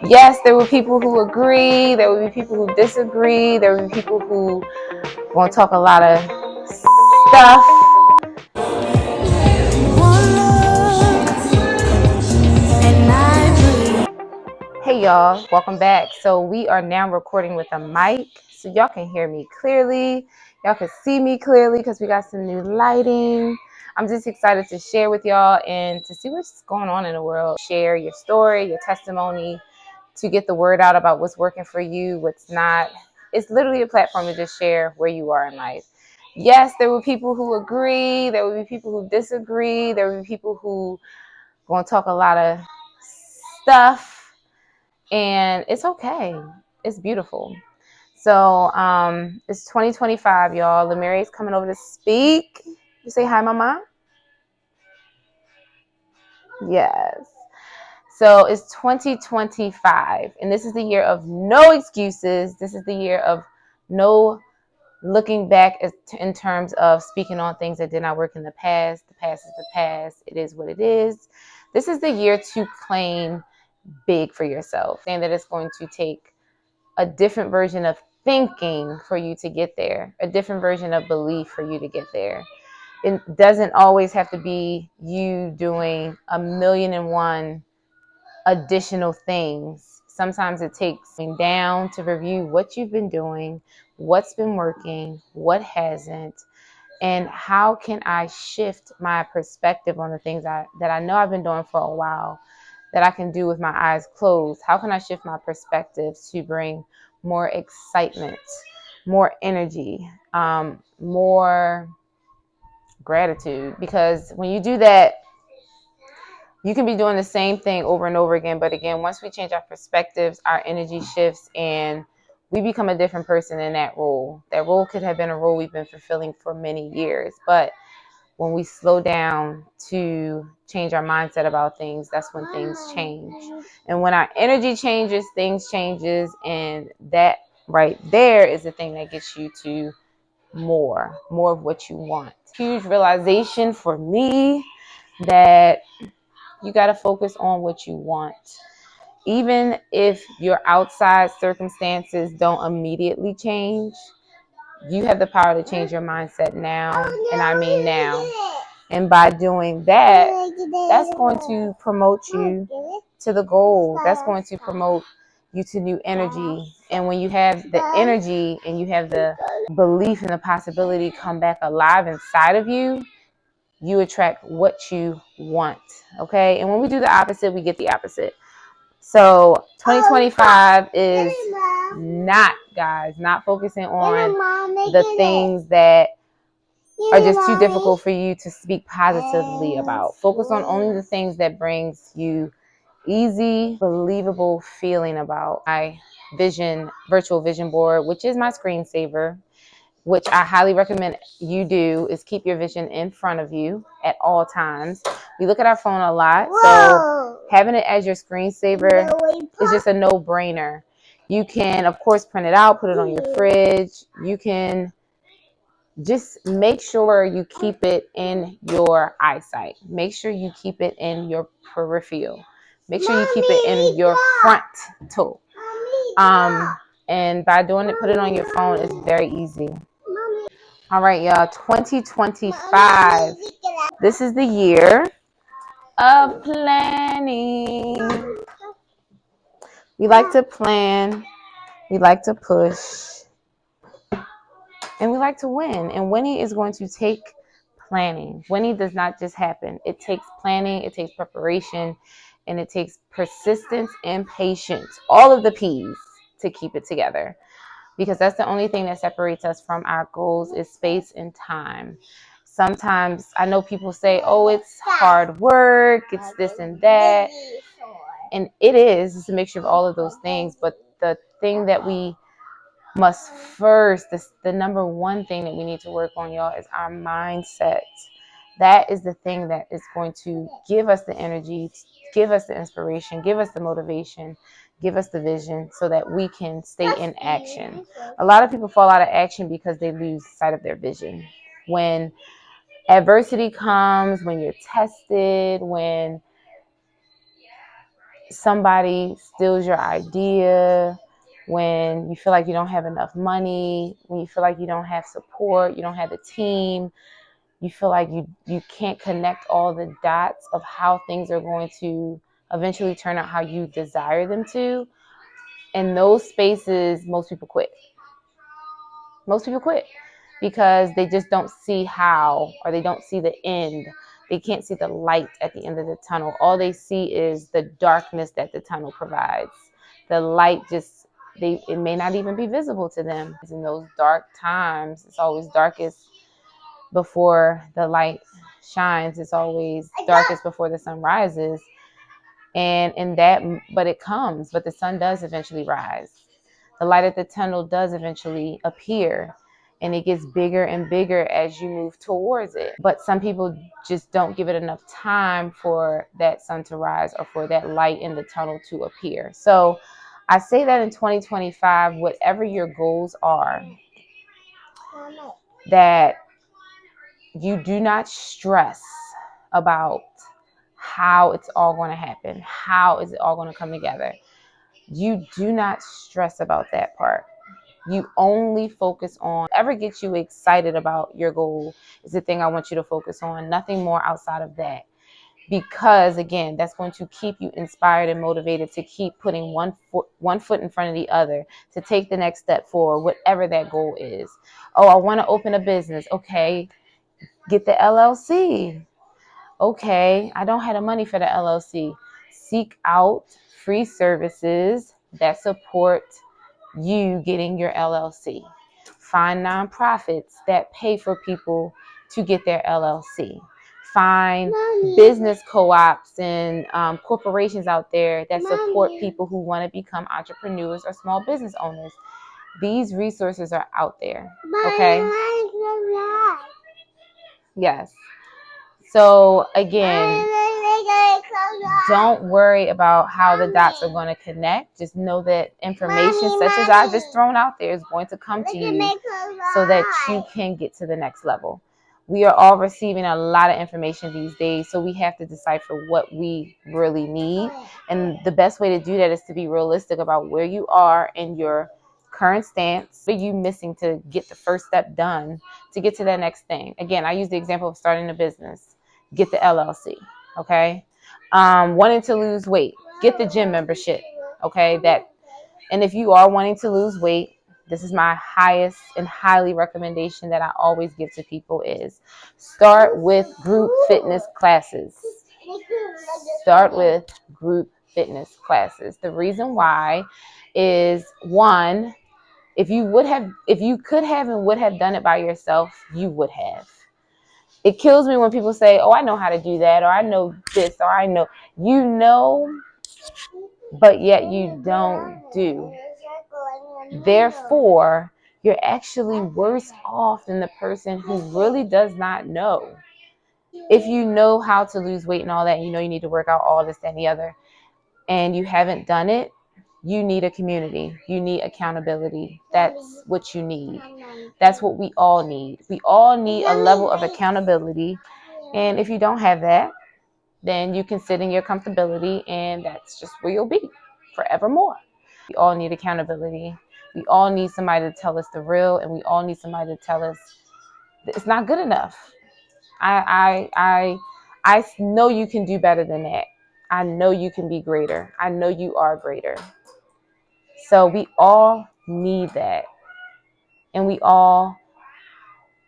Yes, there were people who agree, there will be people who disagree, there will be people who want to talk a lot of stuff. Hey y'all, welcome back. So we are now recording with a mic so y'all can hear me clearly. Y'all can see me clearly because we got some new lighting. I'm just excited to share with y'all and to see what's going on in the world. Share your story, your testimony, to get the word out about what's working for you, what's not. It's literally a platform to just share where you are in life. Yes, there were people who agree, there will be people who disagree, there will be people who want to talk a lot of stuff. And it's okay. It's beautiful. So it's 2025, y'all. Lemaria's coming over to speak. You say hi, Mama? Yes. So it's 2025, and this is the year of no excuses. This is the year of no looking back in terms of speaking on things that did not work in the past. The past is the past. It is what it is. This is the year to claim big for yourself, saying that it's going to take a different version of thinking for you to get there, a different version of belief for you to get there. It doesn't always have to be you doing 1,000,001 additional things. Sometimes it takes down to review what you've been doing, what's been working, what hasn't, and how can I shift my perspective on the things that I know I've been doing for a while, that I can do with my eyes closed. How can I shift my perspective to bring more excitement, more energy, more gratitude? Because when you do that, you can be doing the same thing over and over again. But again, once we change our perspectives, our energy shifts and we become a different person in that role. That role could have been a role we've been fulfilling for many years. But when we slow down to change our mindset about things, that's when things change. And when our energy changes, things changes. And that right there is the thing that gets you to more of what you want. Huge realization for me that you got to focus on what you want. Even if your outside circumstances don't immediately change, you have the power to change your mindset now. And I mean now. And by doing that, that's going to promote you to the goal. That's going to promote you to new energy. And when you have the energy and you have the belief and the possibility come back alive inside of you, you attract what you want. Okay. And when we do the opposite, we get the opposite. So 2025 is not, guys, not focusing on the things that are just too difficult for you to speak positively about. Focus on only the things that brings you easy, believable feeling about. My virtual vision board, which is my screensaver, which I highly recommend you do, is keep your vision in front of you at all times. We look at our phone a lot, so having it as your screensaver is just a no-brainer. You can, of course, print it out, put it on your fridge. You can just make sure you keep it in your eyesight. Make sure you keep it in your peripheral. Make sure you keep it in your frontal. And by doing it, put it on your phone, it's very easy. All right, y'all, 2025. This is the year of planning. We like to plan, we like to push, and we like to win. And winning is going to take planning. Winning does not just happen. It takes planning, it takes preparation, and it takes persistence and patience. All of the P's to keep it together. Because that's the only thing that separates us from our goals is space and time. Sometimes I know people say, oh, it's hard work, it's this and that. And it is. It's a mixture of all of those things. But the thing that we must first, the number one thing that we need to work on, y'all, is our mindset. That is the thing that is going to give us the energy, give us the inspiration, give us the motivation, give us the vision so that we can stay in action. A lot of people fall out of action because they lose sight of their vision. When adversity comes, when you're tested, when somebody steals your idea, when you feel like you don't have enough money, when you feel like you don't have support, you don't have a team, you feel like you can't connect all the dots of how things are going to eventually turn out how you desire them to. In those spaces, most people quit. Most people quit because they just don't see how, or they don't see the end. They can't see the light at the end of the tunnel. All they see is the darkness that the tunnel provides. The light just, it may not even be visible to them. In those dark times, it's always darkest before the light shines. It's always darkest before the sun rises. And in that, but it comes, but the sun does eventually rise. The light at the tunnel does eventually appear, and it gets bigger and bigger as you move towards it. But some people just don't give it enough time for that sun to rise or for that light in the tunnel to appear. So I say that in 2025, whatever your goals are, that you do not stress about how it's all going to happen. How is it all going to come together? You do not stress about that part. You only focus on whatever gets you excited about your goal is the thing I want you to focus on. Nothing more outside of that. Because again, that's going to keep you inspired and motivated to keep putting one foot in front of the other, to take the next step forward, whatever that goal is. Oh, I want to open a business. Okay, get the LLC. Okay, I don't have the money for the LLC. Seek out free services that support you getting your LLC. Find nonprofits that pay for people to get their LLC. Find business co-ops and corporations out there that support people who want to become entrepreneurs or small business owners. These resources are out there. Okay? Yes. So again, don't worry about how the dots are going to connect. Just know that information such as I just thrown out there is going to come to you so that you can get to the next level. We are all receiving a lot of information these days, so we have to decipher what we really need. And the best way to do that is to be realistic about where you are in your current stance. What are you missing to get the first step done to get to that next thing? Again, I use the example of starting a business. Get the LLC, okay? Wanting to lose weight, get the gym membership, okay? And if you are wanting to lose weight, this is my highest and highly recommendation that I always give to people is start with group fitness classes. Start with group fitness classes. The reason why is, one, if you could have and would have done it by yourself, you would have. It kills me when people say, oh, I know how to do that, or I know this, or I know. You know, but yet you don't do. Therefore, you're actually worse off than the person who really does not know. If you know how to lose weight and all that, you know you need to work out all this, that, and the other, and you haven't done it, you need a community. You need accountability. That's what you need. That's what we all need. We all need a level of accountability. And if you don't have that, then you can sit in your comfortability, and that's just where you'll be forevermore. We all need accountability. We all need somebody to tell us the real, and we all need somebody to tell us it's not good enough. I know you can do better than that. I know you can be greater. I know you are greater. So we all need that, and we all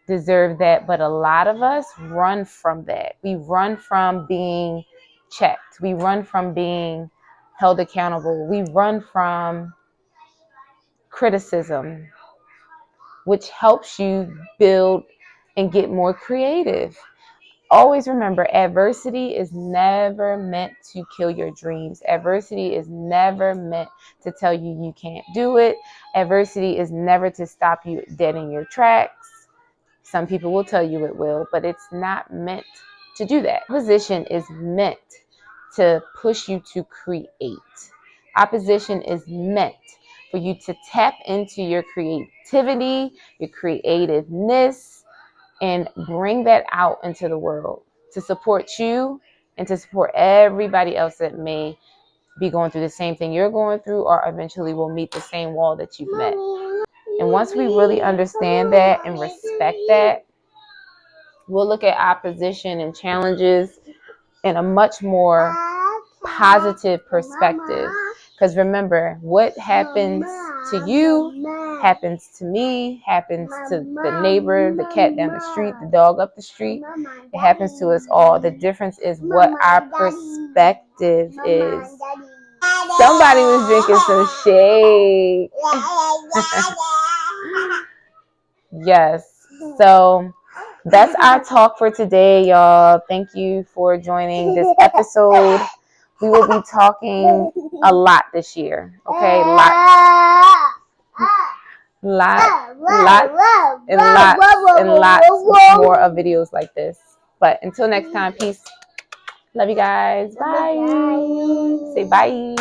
deserve that. But a lot of us run from that. We run from being checked. We run from being held accountable. We run from criticism, which helps you build and get more creative. Always remember, adversity is never meant to kill your dreams. Adversity is never meant to tell you you can't do it. Adversity is never to stop you dead in your tracks. Some people will tell you it will, but it's not meant to do that. Opposition is meant to push you to create. Opposition is meant for you to tap into your creativity, your creativeness, and bring that out into the world to support you and to support everybody else that may be going through the same thing you're going through, or eventually will meet the same wall that you've met. And once we really understand that and respect that, we'll look at opposition and challenges in a much more positive perspective. Because remember, what happens to you happens to me, happens to the neighbor, the cat down the street, the dog up the street. It happens to us all. The difference is what our perspective is. Somebody was drinking some shade. Yes. So that's our talk for today, y'all. Thank you for joining this episode. We will be talking a lot this year. Okay? Lots more of videos like this. But until next time, peace. Love you guys. Bye. Say bye.